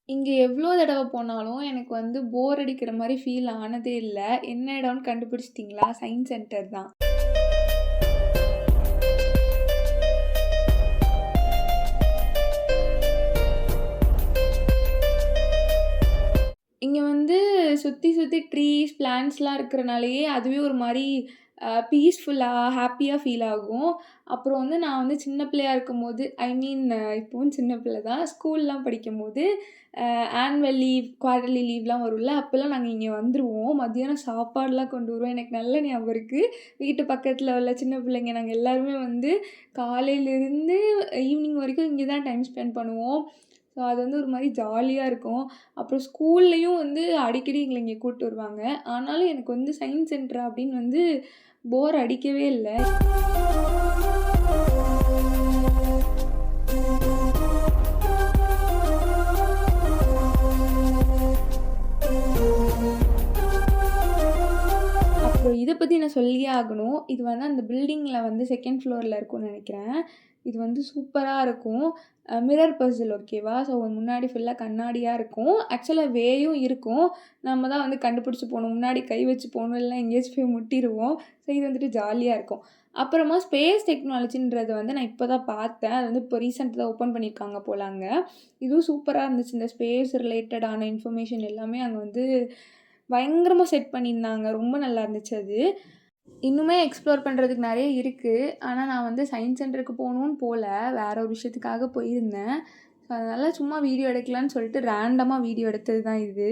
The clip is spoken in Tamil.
இங்க எவ்ளோ தடவ போனாலும் எனக்கு வந்து போர் அடிக்கிற மாரி ஃபீல் ஆனதே இல்ல. என்ன இடம்னு கண்டுபிடிச்சிட்டீங்களா? சயன்ஸ் சென்டர் தான். இங்க வந்து சுத்தி சுத்தி ட்ரீஸ், பிளான்ட்ஸ்லாம் இருக்கிறனாலயே அதுவே ஒரு மாரி பீஸ்ஃபுல்லா, ஹேப்பியா ஃபீல் ஆகும். அப்புறம் வந்து நான் வந்து சின்ன பிள்ளையா இருக்கும்போது ஐ மீன் இப்பவும் சின்ன பிள்ளை தான். ஸ்கூல்லாம் படிக்கும்போது ஆனுவல் லீவ், குவார்ட்டர்லி லீவ்லாம் வரும்ல, அப்பலாம் நாங்க இங்க வந்துருவோம். மத்தியானம் சாப்பாடுலாம் கொண்டு வருவோம். எனக்கு நல்ல ஞாபகம் இருக்கு. வீட்டு பக்கத்துல உள்ள சின்ன பிள்ளைங்க நாங்க எல்லாருமே வந்து காலையிலேருந்து ஈவினிங் வரைக்கும் இங்க தான் டைம் ஸ்பெண்ட் பண்ணுவோம். ஸோ அது வந்து ஒரு மாரி ஜாலியா இருக்கும். அப்புறம் ஸ்கூல்லயும் வந்து அடிக்கடி எங்கள இங்க கூட்டு வருவாங்க. ஆனாலும் எனக்கு வந்து சயன்ஸ் சென்டர் அப்படின்னு வந்து போர் அடிக்கவே இல்ல. அப்புறம் இத பத்தி நான் சொல்லியே ஆகணும். இது வந்து அந்த பில்டிங்ல வந்து 2ண்ட் ஃப்ளோர்ல இருக்கும்னு நெனைக்கிறேன். இது வந்து சூப்பரா இருக்கும். மிரர் பசில் ஓகேவா? ஸோ முன்னாடி ஃபுல்லா கண்ணாடியா இருக்கும். ஆக்சுவலா வேயும் இருக்கும். நம்ம தான் வந்து கண்டுபிடிச்சு போணும். முன்னாடி கை வச்சு போணும். இல்லனா எங்கேயாச்சும் போய் முட்டிருவோம். ஸோ இது வந்துட்டு ஜாலியா இருக்கும். அப்புறமா ஸ்பேஸ் டெக்னாலஜின்றது வந்து நான் இப்ப தான் பார்த்தேன். அது வந்து இப்போ ரீசென்ட்டா தான் ஓப்பன் பண்ணியிருக்காங்க போல அங்க. இதுவும் சூப்பரா இருந்துச்சு. இந்த ஸ்பேஸ் ரிலேட்டடான இன்ஃபர்மேஷன் எல்லாமே அங்க வந்து பயங்கரமா செட் பண்ணியிருந்தாங்க. ரொம்ப நல்லா இருந்துச்சு அது. இன்னுமே எக்ஸ்ப்ளோர் பண்றதுக்கு நெறைய இருக்கு. ஆனா, நான் வந்து சயன்ஸ் சென்டருக்கு போணும்னு போல. வேற ஒரு விஷயத்துக்காக போயிருந்தேன். ஸோ, அதனால சும்மா வீடியோ எடுக்கலான்னு சொல்லிட்டு ரேண்டமா வீடியோ எடுத்தது தான் இது.